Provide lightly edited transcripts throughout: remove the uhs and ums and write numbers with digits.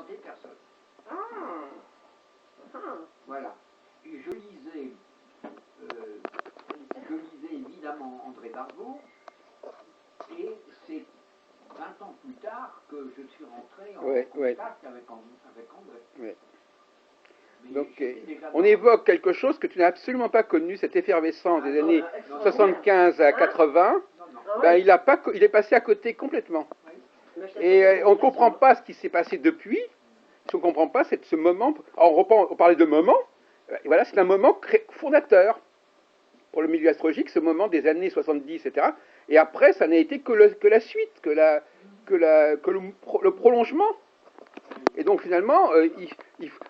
fréquenté personne. Ah. Ah. Voilà. Et je lisais évidemment André Barbeau, et c'est 20 ans plus tard que je suis rentré en contact avec André. Ouais. Donc, on évoque quelque chose que tu n'as absolument pas connu, cette effervescence des années 75 à 80. Ben, il est passé à côté complètement. Et on ne comprend pas ce qui s'est passé depuis. On ne comprend pas ce moment. On parlait de moment. Voilà, c'est un moment fondateur pour le milieu astrologique, ce moment des années 70, etc. Et après, ça n'a été que la suite, que le prolongement. Et donc finalement,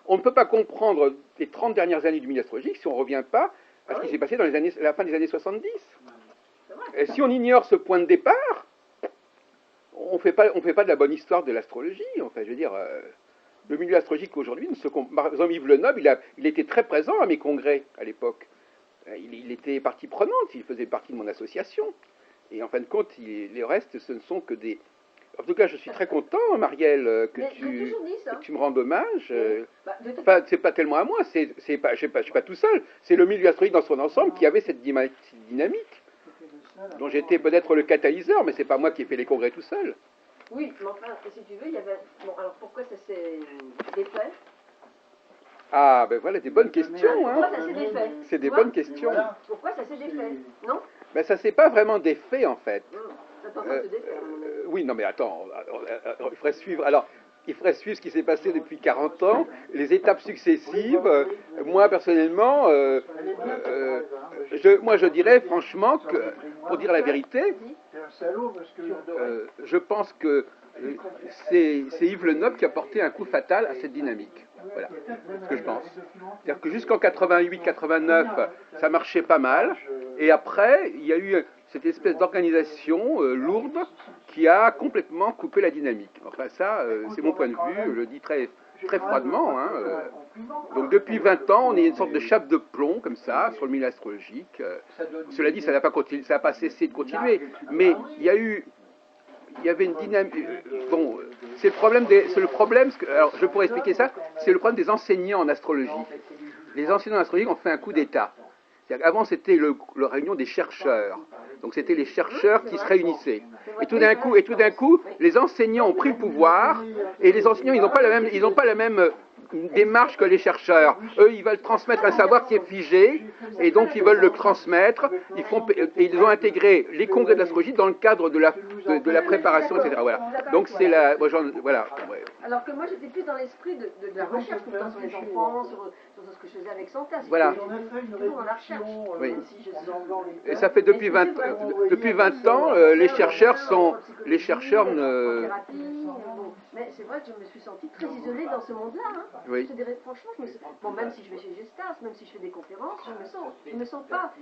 on ne peut pas comprendre les 30 dernières années du milieu astrologique si on ne revient pas à ce qui s'est passé dans la fin des années 70. Et si on ignore ce point de départ, on ne fait pas de la bonne histoire de l'astrologie. Enfin, je veux dire, le milieu astrologique aujourd'hui, par exemple Yves Le Noble, il était très présent à mes congrès à l'époque. Il était partie prenante, il faisait partie de mon association. Et en fin de compte, les restes, ce ne sont que des... En tout cas, je suis très content, Marielle, que tu me rendes hommage. Enfin, c'est pas tellement à moi, je suis pas tout seul. C'est le milieu astrologique dans son ensemble qui avait cette dynamique, dont j'étais peut-être le catalyseur, mais c'est pas moi qui ai fait les congrès tout seul. Oui, mais enfin, si tu veux, il y avait... Bon, alors pourquoi ça s'est défait? Ah, ben voilà, des bonnes questions. Pourquoi ça s'est défait? C'est des bonnes questions. Pourquoi ça s'est défait? Non? Ben ça s'est pas vraiment défait, en fait. Oui, non mais attends, il faudrait suivre. Alors, il faudrait suivre ce qui s'est passé depuis 40 ans, les étapes successives. Moi, personnellement, je dirais franchement que, pour dire la vérité, je pense que c'est Yves Le Noble qui a porté un coup fatal à cette dynamique. Voilà ce que je pense. C'est-à-dire que jusqu'en 88-89, ça marchait pas mal, et après, il y a eu cette espèce d'organisation lourde qui a complètement coupé la dynamique. Enfin ça, c'est mon point de vue, je le dis très, très froidement. Donc depuis 20 ans, on est une sorte de chape de plomb, comme ça, sur le milieu astrologique. Cela dit, ça n'a pas cessé de continuer, mais il y avait une dynamique. Bon, c'est le problème. Alors, je pourrais expliquer ça. C'est le problème des enseignants en astrologie. Les enseignants en astrologie ont fait un coup d'État. Avant, c'était la réunion des chercheurs. Donc, c'était les chercheurs qui se réunissaient. Et tout d'un coup, les enseignants ont pris le pouvoir. Et les enseignants, ils n'ont pas la même démarche que les chercheurs. Eux, ils veulent transmettre un savoir qui est figé, et donc ils veulent le transmettre. Ils ont intégré les congrès d'astrologie dans le cadre de la préparation, etc. Voilà. Donc c'est la, voilà. Ouais. Alors que moi, j'étais plus dans l'esprit de la recherche tout le temps sur les enfants, sur ce que je faisais avec Santa. Voilà. Toujours dans la recherche. Oui. Et ça fait depuis 20 ans, les chercheurs ne. Mais c'est vrai que je me suis sentie très isolée dans ce monde-là. Oui. Je te dirais franchement, bon, même si je vais chez Gestas, même si je fais des conférences, je me sens pas.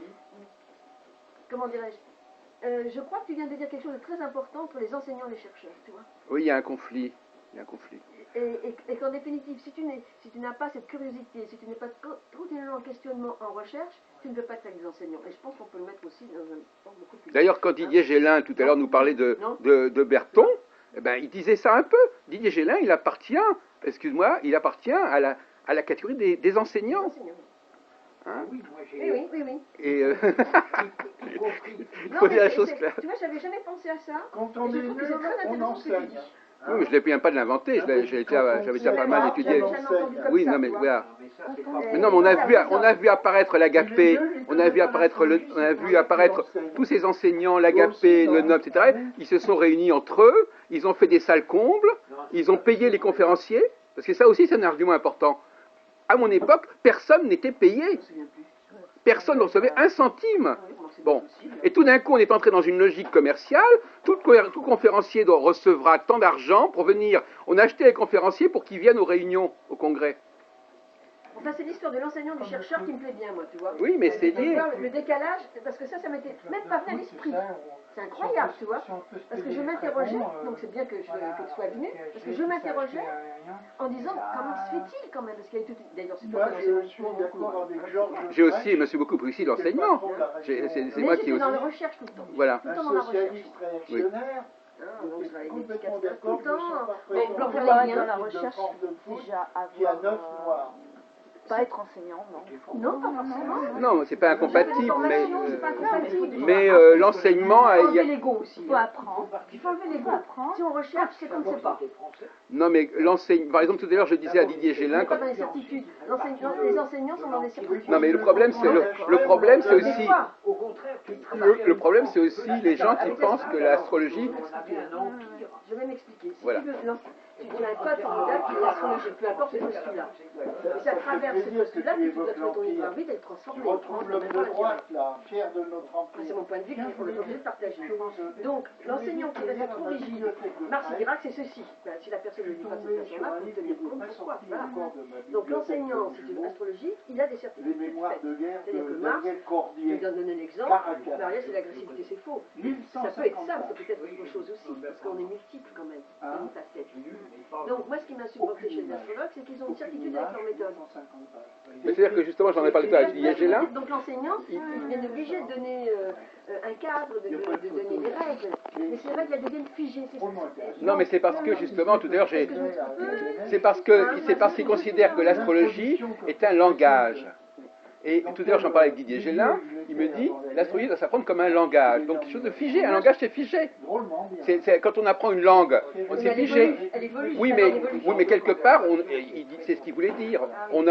Comment dirais-je? Je crois que tu viens de dire quelque chose de très important pour les enseignants et les chercheurs, tu vois. Oui, il y a un conflit. Et qu'en définitive, si tu n'as pas cette curiosité, si tu n'es pas continuellement en questionnement, en recherche, tu ne peux pas être avec des enseignants. Et je pense qu'on peut le mettre aussi dans un sens beaucoup plus. D'ailleurs, quand Didier Gélin, tout à l'heure, nous parlait de Berton, eh ben, il disait ça un peu. Didier Gélin, il appartient à la catégorie des enseignants. Hein? Oui. Et il faut dire la chose claire. Tu vois, j'avais jamais pensé à ça. Quand on est nul, on enseigne. Oui, mais je ne viens pas de l'inventer, j'avais déjà pas mal étudié. Oui, non, mais voilà. Mais non, mais on a vu apparaître l'Agapé, on a vu apparaître tous ces enseignants, l'Agapé, le Noble, etc. Ils se sont réunis entre eux, ils ont fait des salles combles, ils ont payé les conférenciers, parce que ça aussi c'est un argument important. À mon époque, personne n'était payé. Personne ne recevait un centime. Bon. Et tout d'un coup, on est entré dans une logique commerciale. Tout conférencier recevra tant d'argent pour venir. On a acheté les conférenciers pour qu'ils viennent aux réunions, au congrès. Enfin, c'est l'histoire de l'enseignant, du chercheur qui me plaît bien, moi, tu vois. Oui, mais c'est lié. Le décalage, parce que ça m'était même pas venu à l'esprit. C'est incroyable, tu vois. Parce que je m'interrogeais, donc c'est bien que tu sois venu, parce que je m'interrogeais en disant, comment se fait-il quand même? Parce qu'il y a tout. D'ailleurs, c'est toi qui je suis d'accord avec Georges. J'ai aussi, monsieur beaucoup ici l'enseignement. C'est moi qui aussi. Dans la recherche tout le temps. Voilà. Tout le temps dans la recherche. Socialiste réactionnaire. Donc, je travaille avec des complètement psychiatres tout d'accord le que temps. ça Bon, parfait. Blanc On Ferré, va bien. dans la recherche, déjà Qui a avoir... 9 mois. Pas être enseignant, non. Non, pas forcément. Non, c'est pas incompatible, C'est pas incompatible. mais l'enseignement a... Il faut enlever l'ego aussi. Il faut apprendre. Il faut enlever l'ego. apprendre. Si on recherche, c'est qu'on ne sait pas. Non, mais l'enseignement... Par exemple, tout à l'heure, je disais à Didier Gélin... On n'est pas dans les certitudes. Les enseignants sont dans les certitudes. Non, mais le problème, c'est aussi... Au contraire, Le problème, c'est aussi les gens qui pensent que l'astrologie... Je vais m'expliquer. Si Voilà. tu veux, tu as un code formidable qui est l'astrologie, peu importe ce postulat. Et ça traverse ce postulat, tu dois trouver ton libre arbitre et le transformer. Tu retrouves l'homme de droite, là, fier de notre empire. C'est mon point de vue qu'on est obligé de partager. Donc, l'enseignant qui reste trop rigide, Marx dira que c'est ceci. Ben, si la personne ne lit pas cette façon-là, il faut tenir compte pourquoi. Voilà. Donc, l'enseignant, si tu veux, astrologique, il a des Les certitudes. mémoires de guerre C'est-à-dire que de Marx, Daniel je Cordier. vais donner un exemple. Marielle, c'est l'agressivité, c'est faux. Ça peut être ça, c'est peut-être autre chose aussi, parce qu'on est multiple quand même. C'est une facette. Donc, moi, ce qui m'a supporté chez les astrologues, c'est qu'ils ont une certitude avec leur méthode. Mais c'est-à-dire que justement, j'en ai parlé tout à l'heure avec Didier Gélin, Donc, l'enseignant, il est obligé de donner un cadre, de donner des règles. Mais ces règles, elles deviennent figées. non, mais c'est parce que justement, tout à l'heure, c'est parce qu'ils considèrent que l'astrologie est un langage. Et tout à l'heure, j'en parlais avec Didier Gélin, il me dit, l'astrologie doit s'apprendre comme un langage. Donc, quelque chose de figé. Un langage, c'est figé. Quand on apprend une langue, c'est figé. Oui, mais quelque part, c'est ce qu'il voulait dire. On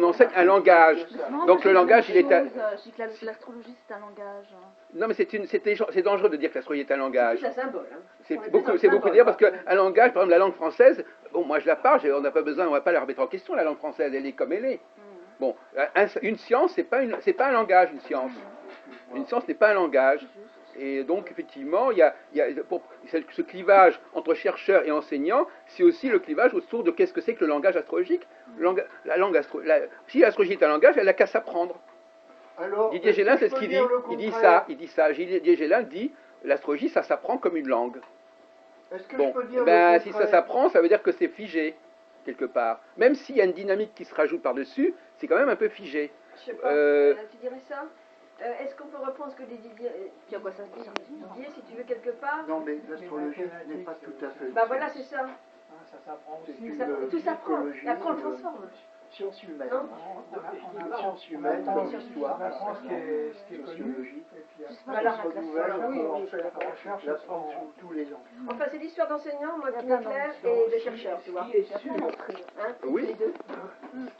enseigne un langage. Donc, le langage, il est... Je dis que l'astrologie, c'est un langage. Non, mais c'est dangereux de dire que l'astrologie est un langage. C'est un symbole. C'est beaucoup dire parce qu'un langage, par exemple, la langue française, bon, moi je la parle, on n'a pas besoin, on ne va pas la remettre en question, la langue française, elle est comme elle est. Bon, une science, c'est pas un langage, une science. Une science n'est pas un langage. Et donc, effectivement, il y a ce clivage entre chercheurs et enseignants, c'est aussi le clivage autour de qu'est-ce que c'est que le langage astrologique. Si l'astrologie est un langage, elle n'a qu'à s'apprendre. Alors, Didier Gélin, c'est ce qu'il dit. Il dit ça. Didier Gélin dit, l'astrologie, ça s'apprend comme une langue. Bon, si ça s'apprend, ça veut dire que c'est figé, quelque part. Même s'il y a une dynamique qui se rajoute par-dessus, c'est quand même un peu figé. Je sais pas, tu dirais ça est-ce qu'on peut reprendre ce que dit Didier Puis à quoi ça sert? Didier, si tu veux quelque part. Non, mais l'astrologie n'est pas tout à fait... Bah voilà, c'est ça. Ça s'apprend aussi. Tout s'apprend. Et après, on le transforme. Sciences humaines. Sciences humaines, l'histoire, la France qui est connue. Voilà, la France sur tous les ans. Enfin, c'est l'histoire d'enseignants, moi, qui m'éclaire, et de chercheurs, tu vois. Oui. Les deux.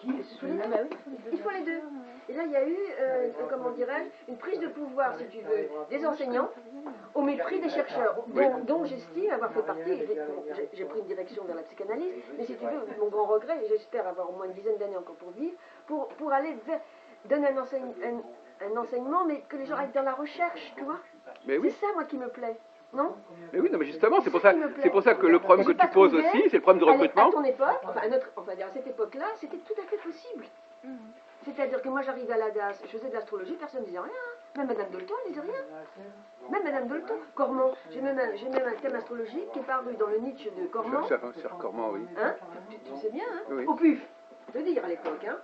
Il faut les deux. Et là, il y a eu, comment dirais-je, une prise de pouvoir, si tu veux, des enseignants au mépris des chercheurs, dont j'estime avoir fait partie. J'ai pris une direction vers la psychanalyse, mais si tu veux, mon grand regret, et j'espère avoir au moins une dizaine d'années encore pour vivre, pour aller donner un enseignement, mais que les gens aillent dans la recherche, tu vois. Mais oui. C'est ça, moi, qui me plaît. Non? Mais oui, non, mais justement, c'est pour ça que le problème que tu poses aussi, c'est le problème de recrutement. À ton époque, à cette époque-là, c'était tout à fait possible. C'est-à-dire que moi, j'arrivais à la DAS, je faisais de l'astrologie, personne ne disait rien. Même Madame Dolto, elle ne disait rien. Même Madame Dolto. Cormon. J'ai même un thème astrologique qui est paru dans le Nietzsche de Cormon. Sur Cormon, oui. Hein? Tu sais bien, hein? Oui. Au PUF. Je veux dire, à l'époque, hein?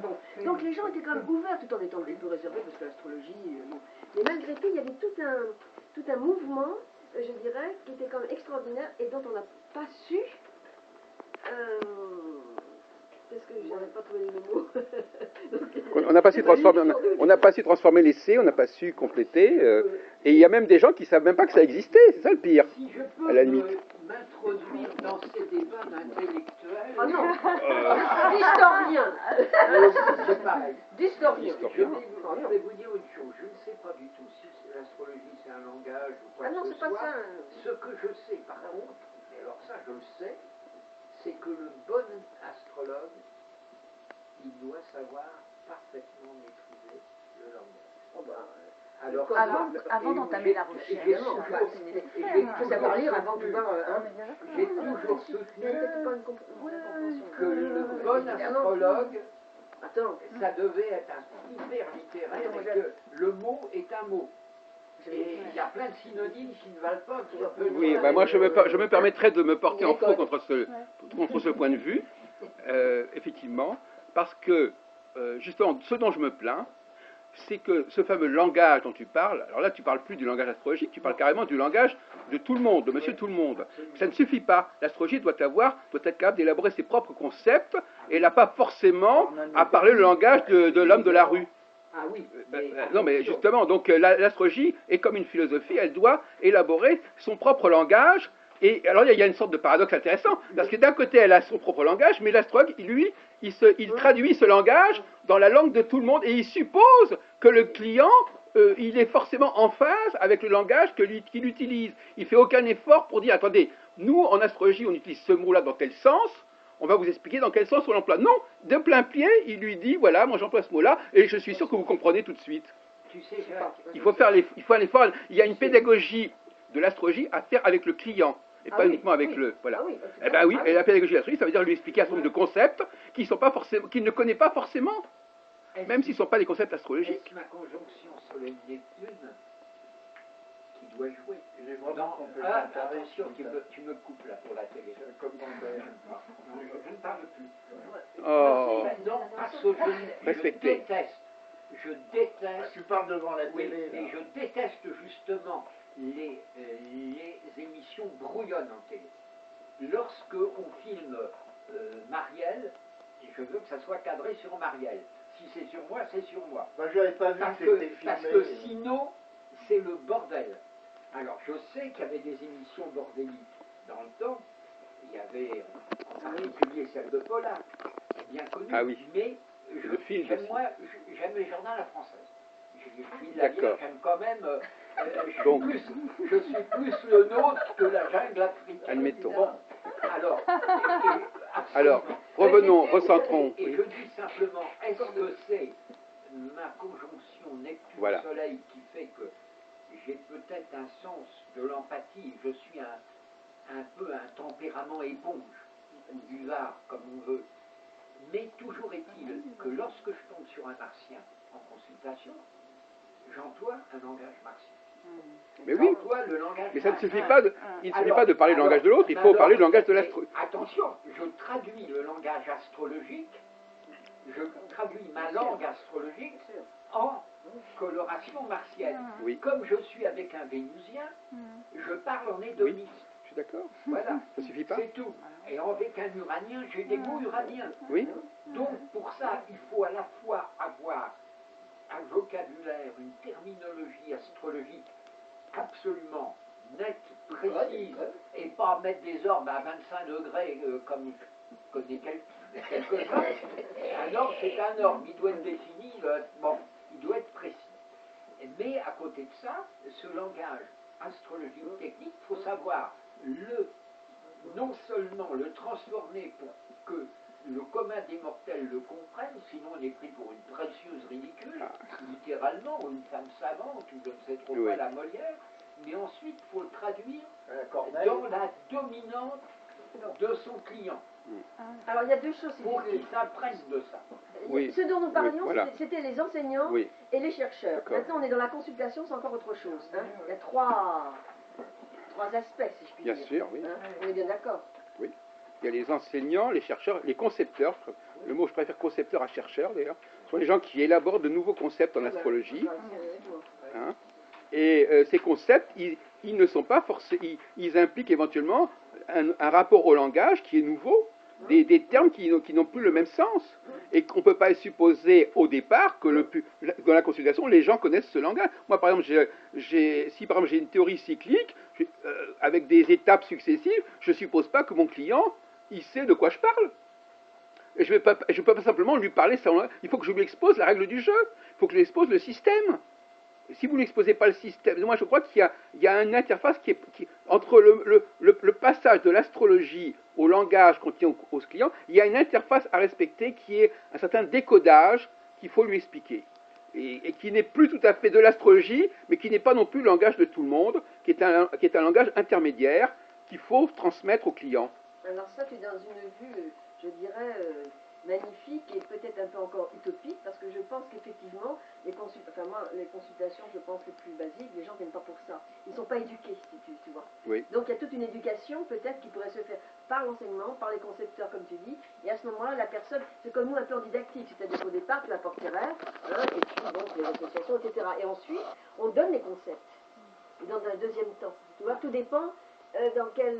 Bon. Donc les gens étaient quand même ouverts tout en étant un peu réservés parce que l'astrologie... bon. Mais malgré tout, il y avait tout un mouvement, je dirais, qui était quand même extraordinaire et dont on n'a pas su... Parce que je n'avais pas trouvé les mots. On n'a pas su transformer l'essai, on n'a pas su compléter. Et il y a même des gens qui ne savent même pas que ça existait, c'est ça le pire. Si je peux à la limite. m'introduire dans ces débats d'intellectuels... Ah non D'historien C'est pareil. D'historien. Je vais vous dire une chose, je ne sais pas du tout si l'astrologie c'est un langage ou quoi Ah non, que ce c'est pas soit. ça. Ce que je sais par contre, et alors ça je le sais, c'est que le bon astrologue, il doit savoir parfaitement maîtriser le langage. Alors, Avant d'entamer la recherche, il faut savoir lire avant de pouvoir... j'ai toujours soutenu que le bon astrologue, ça devait être un hyper littéraire et que le mot est un mot. Et il y a plein de synonymes qui ne valent pas. Oui, ben moi je me permettrais de me porter en faux contre ce point de vue, effectivement, parce que justement ce dont je me plains, c'est que ce fameux langage dont tu parles, alors là tu parles plus du langage astrologique, tu parles carrément du langage de tout le monde, de monsieur tout le monde. Ça ne suffit pas. L'astrologie doit être capable d'élaborer ses propres concepts, et elle n'a pas forcément à parler le langage de l'homme de la rue. Ah oui. Non, mais justement, donc l'astrologie est comme une philosophie, elle doit élaborer son propre langage. Et alors il y a une sorte de paradoxe intéressant, parce que d'un côté elle a son propre langage, mais l'astrologue, lui, il traduit ce langage dans la langue de tout le monde, et il suppose que le client, il est forcément en phase avec le langage qu'il utilise. Il ne fait aucun effort pour dire, attendez, nous en astrologie on utilise ce mot-là dans tel sens, on va vous expliquer dans quel sens on l'emploie. Non, de plein pied, il lui dit, voilà, moi j'emploie ce mot-là, et je suis sûr que vous comprenez tout de suite. Tu sais, Il faut un effort, il y a une pédagogie de l'astrologie à faire avec le client. Et pas uniquement avec le... Voilà. Eh bien oui, et la pédagogie de l'astrologie, ça veut dire lui expliquer un certain nombre de concepts qu'il ne connaît pas forcément, même s'ils ne sont pas des concepts astrologiques. Est-ce ma conjonction Soleil-Neptune qui doit jouer attention, tu me coupes là pour la télé. Comme je ne parle plus. Oh. Non, parce que je déteste... Tu parles devant la télé. Et je déteste justement les émissions brouillonnes en télé. Lorsque on filme Marielle, je veux que ça soit cadré sur Marielle. Si c'est sur moi, c'est sur moi. Moi, je n'avais pas vu que c'était filmé. Parce que sinon, c'est le bordel. Alors, je sais qu'il y avait des émissions bordéliques dans le temps. Il y avait, on avait publié celle de Paula, bien connue. Ah oui. Mais j'aime les journaux à la française. Je suis de la vieille, j'aime quand même. Je suis plus le nôtre que la jungle africaine. Admettons. Bon, alors, revenons, recentrons. Et je dis simplement, est-ce que c'est ma conjonction Neptune-Soleil qui fait que j'ai peut-être un sens de l'empathie, je suis un peu un tempérament éponge, ou buvard, comme on veut. Mais toujours est-il que lorsque je tombe sur un martien en consultation, j'emploie un langage martien. Mais oui, le langage mais ça ne suffit pas il ne suffit pas de parler le langage de l'autre, il faut parler le langage de l'astrologie. Attention, je traduis le langage astrologique, je traduis ma langue astrologique en coloration martienne. Oui. Comme je suis avec un Vénusien, je parle en hédoniste. Oui, je suis d'accord. Voilà. Ça suffit pas. C'est tout. Et avec un Uranien, j'ai des mots uraniens. Oui. Donc pour ça, il faut à la fois avoir un vocabulaire, une terminologie astrologique absolument nette, précise, et pas mettre des orbes à 25 degrés comme connaît quelques-uns. Un orbe, c'est un orbe, il doit être défini, il doit être précis. Mais à côté de ça, ce langage astrologique technique, il faut savoir non seulement le transformer pour que le commun des mortels le comprenne, sinon on est pris pour une précieuse ridicule, littéralement, ou une femme savante, ou je ne sais trop quoi, la Molière, mais ensuite il faut le traduire dans la dominante de son client. Alors il y a deux choses, pour qu'il s'imprègne de ça. Ce dont nous parlions, c'était les enseignants et les chercheurs. Maintenant on est dans la consultation, c'est encore autre chose. Hein. Il y a trois aspects, si je puis dire. Bien sûr, oui. Hein. On est bien d'accord. Oui. Il y a les enseignants, les chercheurs, les concepteurs. Le mot, je préfère concepteur à chercheur d'ailleurs. Ce sont les gens qui élaborent de nouveaux concepts en astrologie. Hein. Et ces concepts, ils ne sont pas forcés. Ils impliquent éventuellement un rapport au langage qui est nouveau, des termes qui n'ont plus le même sens. Et qu'on ne peut pas supposer au départ que dans la consultation, les gens connaissent ce langage. Moi, par exemple, si par exemple j'ai une théorie cyclique, avec des étapes successives, je ne suppose pas que mon client, il sait de quoi je parle. Et je ne peux pas simplement lui parler sans... Il faut que je lui expose la règle du jeu. Il faut que je lui expose le système. Si vous n'exposez pas le système... Moi, je crois qu'il y a une interface qui entre le passage de l'astrologie au langage qu'on tient aux clients, il y a une interface à respecter qui est un certain décodage qu'il faut lui expliquer. Et qui n'est plus tout à fait de l'astrologie, mais qui n'est pas non plus le langage de tout le monde, qui est un langage intermédiaire qu'il faut transmettre aux clients. Alors ça, tu es dans une vue, je dirais, magnifique et peut-être un peu encore utopique, parce que je pense qu'effectivement, les consultations, je pense, les plus basiques, les gens ne viennent pas pour ça. Ils ne sont pas éduqués, si tu vois. Oui. Donc il y a toute une éducation, peut-être, qui pourrait se faire par l'enseignement, par les concepteurs, comme tu dis, et à ce moment-là, la personne, c'est comme nous un peu en didactique, c'est-à-dire qu'au départ, tu apportes tes rêves, hein, et puis, bon, les associations, etc. Et ensuite, on donne les concepts, dans un deuxième temps. Tu vois, tout dépend dans quel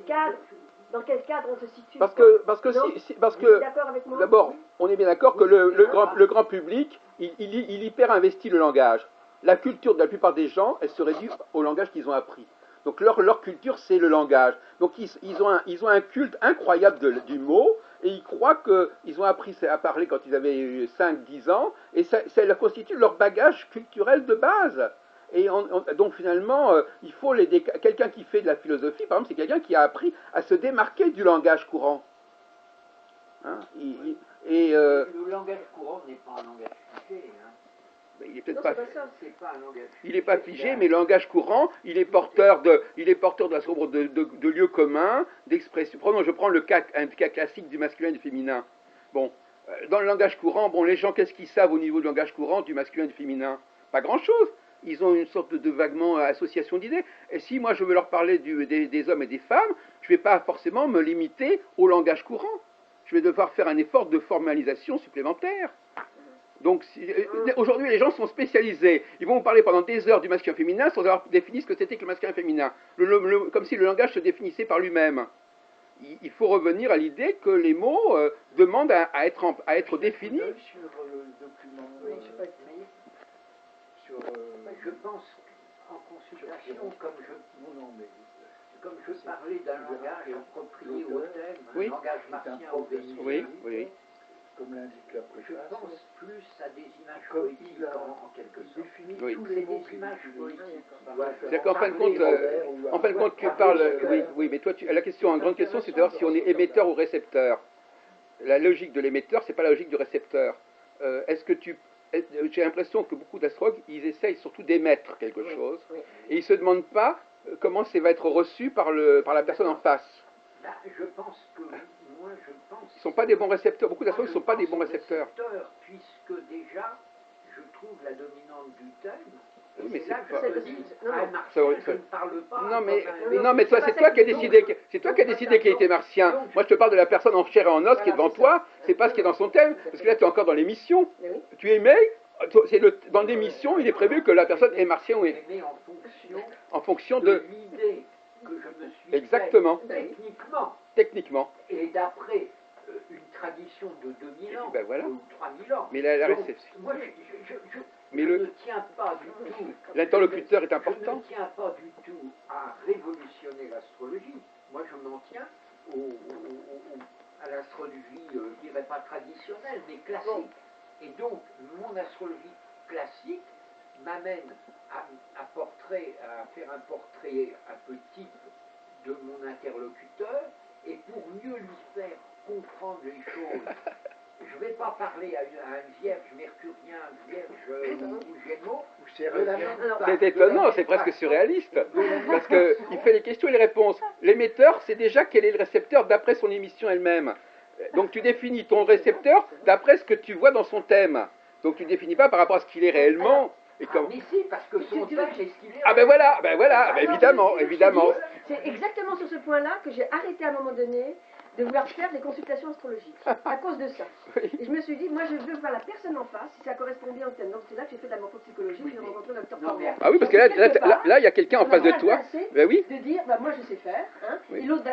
cadre on se situe. Parce que D'accord avec moi? d'abord, on est bien d'accord que le grand public, il hyper investit le langage. La culture de la plupart des gens, elle se réduit au langage qu'ils ont appris. Donc leur culture, c'est le langage. Donc ils ont un culte incroyable du mot, et ils croient qu'ils ont appris à parler quand ils avaient 5-10 ans, et ça leur constitue leur bagage culturel de base. Et donc finalement, il faut quelqu'un qui fait de la philosophie, par exemple, c'est quelqu'un qui a appris à se démarquer du langage courant. Hein, le langage courant n'est pas un langage figé. Hein. Il est peut-être pas. C'est pas un langage figé. Il n'est pas figé, mais le langage courant, il est porteur de la sombre de lieux communs, d'expression. Je prends un cas classique du masculin et du féminin. Bon, dans le langage courant, les gens, qu'est-ce qu'ils savent au niveau du langage courant du masculin et du féminin? Pas grand-chose. Ils ont une sorte de vaguement association d'idées. Et si moi je veux leur parler des hommes et des femmes, je ne vais pas forcément me limiter au langage courant. Je vais devoir faire un effort de formalisation supplémentaire. Donc aujourd'hui les gens sont spécialisés. Ils vont vous parler pendant des heures du masculin féminin sans avoir défini ce que c'était que le masculin féminin. Comme si le langage se définissait par lui-même. Il faut revenir à l'idée que les mots demandent à être définis. Sur le document. Je pense en consultation, comme je parlais d'un langage approprié au thème, un langage martien au vénusien, comme l'indique la préface, je pense plus à des images poétiques en quelque sorte. C'est des images poétiques. C'est-à-dire qu'en fin de compte, tu parles. Oui, mais toi, la grande question, c'est de savoir si on est émetteur ou récepteur. La logique de l'émetteur, c'est pas la logique du récepteur. J'ai l'impression que beaucoup d'astrologues, ils essayent surtout d'émettre quelque chose, et ils ne se demandent pas comment ça va être reçu par la personne en face. Je pense que, moi je pense... Ils ne sont pas des bons récepteurs, beaucoup d'astrologues ne sont pas des bons récepteurs. Puisque déjà, je trouve la dominante du thème, oui, mais c'est là que pas... je te dis, je ne parle pas... Non, mais toi, c'est toi qui as décidé, qu'il était martien. Moi, je te parle de la personne en chair et en os qui est devant toi, c'est pas ce qui est dans son thème, parce que là, tu es encore dans l'émission. Tu émets, dans l'émission, il est prévu que la personne est martien ou est... En fonction de l'idée que je me suis exactement. Techniquement. Et d'après une tradition de 2000 ans, ou 3000 ans. Mais la réception... Moi, je ne tiens pas du tout... L'interlocuteur est important. Je ne tiens pas du tout à révolutionner l'astrologie. Moi, je m'en tiens à l'astrologie, je dirais pas traditionnelle, mais classique. Et donc, mon astrologie classique m'amène à faire un portrait un peu type de mon interlocuteur, et pour mieux lui faire comprendre les choses, je ne vais pas parler à une vierge mercurien, vierge ou gémeaux. C'est étonnant, c'est presque surréaliste, parce qu'il fait les questions et les réponses. L'émetteur, c'est déjà quel est le récepteur d'après son émission elle-même. Donc tu définis ton récepteur d'après ce que tu vois dans son thème. Donc tu ne définis pas par rapport à ce qu'il est réellement. Mais si, parce que son thème, c'est ce qu'il est. Évidemment. C'est exactement sur ce point-là que j'ai arrêté à un moment donné de vouloir faire des consultations astrologiques, à cause de ça. Oui. Et je me suis dit, moi je veux voir la personne en face, si ça correspond bien au thème. Donc c'est là que j'ai fait de la morphopsychologie, j'ai rencontré le docteur Cormier. Ah oui, parce que là, il y a quelqu'un en face de toi. Ben oui. De dire, moi je sais faire, hein, et l'autre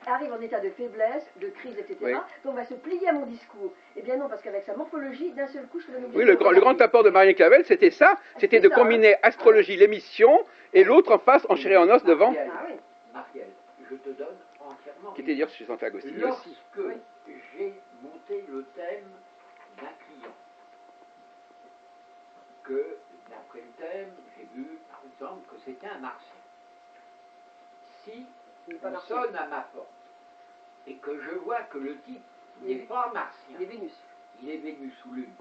arrive en état de faiblesse, de crise, etc. Oui. Donc on va se plier à mon discours. Eh bien non, parce qu'avec sa morphologie, d'un seul coup, je fais Oui, le grand apport de Marianne Clavel, c'était ça, c'était de combiner astrologie, l'émission, et l'autre en face, en chair et en os devant. Marielle, je te donne entièrement. Qui était dire chez Santa Agostini aussi. Lorsque j'ai monté le thème d'un client, que d'après le thème, j'ai vu par exemple que c'était un martien. Si on sonne à ma porte et que je vois que le type n'est pas martien, il est Vénus ou Lune,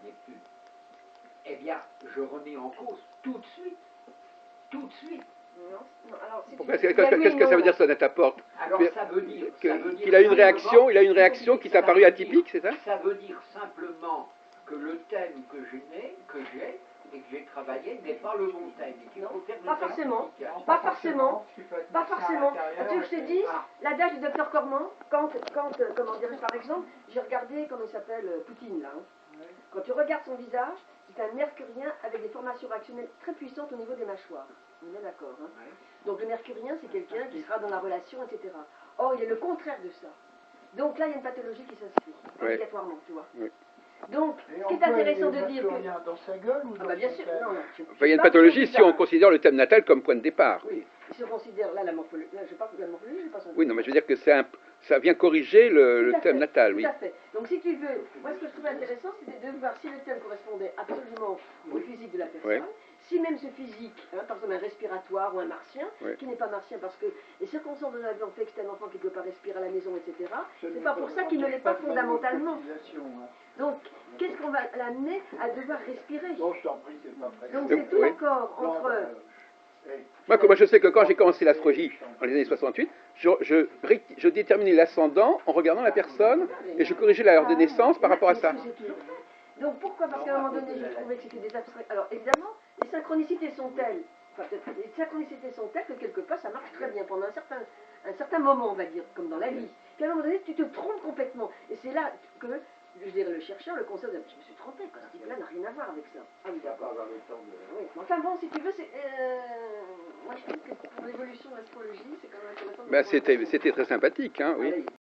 Neptune, eh bien je remets en cause tout de suite. Qu'est-ce que ça veut dire sonner à ta porte? Alors ça veut dire qu'il a une réaction qui t'a paru atypique, c'est ça? Ça veut dire simplement que le thème que j'ai et que j'ai travaillé n'est pas le bon thème. Il faut faire Pas des forcément. rectifications. Pas forcément. Pas forcément. Tu veux que je te dise, Ah. l'adage du docteur Cormand, quand comment dire, par exemple, j'ai regardé, comment il s'appelle, Poutine, là. Hein. Quand tu regardes son visage, c'est un mercurien avec des formations réactionnelles très puissantes au niveau des mâchoires. On est d'accord, hein. Ouais. Donc le mercurien, c'est quelqu'un qui sera dans la relation, etc. Or, il est le contraire de ça. Donc là, il y a une pathologie qui s'inscrit, obligatoirement, tu vois. Oui. Donc, ce qui est intéressant de dire que... Dans sa gueule ou Ah bah bien sûr, non, non. Enfin, il y a une pathologie si on considère le thème natal comme point de départ. Oui, si on considère là la morphologie, là, je parle de la morphologie, je passe en Oui, non, mais je veux dire que ça vient corriger le thème natal, oui. Tout à fait. Donc si tu veux, moi ce que je trouvais intéressant, c'était de voir si le thème correspondait absolument au physique de la personne, Ouais. si même ce physique, hein, par exemple un respiratoire ou un martien, Ouais. qui n'est pas martien parce que les circonstances de la vie ont fait que c'est un enfant qui ne peut pas respirer à la maison, etc., c'est pas pour ça qu'il ne l'est pas fondamentalement. Donc, qu'est-ce qu'on va l'amener à devoir respirer? Non, je t'en prie, c'est pas prêt. Donc c'est tout Oui. l'accord entre... Moi, je sais que quand j'ai commencé l'astrologie dans les années 68, je déterminais l'ascendant en regardant la personne et je corrigeais l'heure de naissance par rapport à ça. Mais j'ai toujours fait. Donc pourquoi? Parce qu'à un moment donné, j'ai trouvé que c'était des abstracts. Alors évidemment, les synchronicités sont telles, enfin peut-être les synchronicités sont telles que quelque part ça marche très bien pendant un certain moment, on va dire, comme dans la vie. Puis à un moment donné, tu te trompes complètement. Et c'est là que, je dirais, le chercheur, le conseil, je me suis trompé, quoi. Ce type-là n'a rien à voir avec ça. Ah oui, d'accord. Oui. Enfin bon, si tu veux, c'est. Moi je trouve que pour l'évolution de l'astrologie, c'est quand même intéressant. Ben, c'était très sympathique, hein, oui.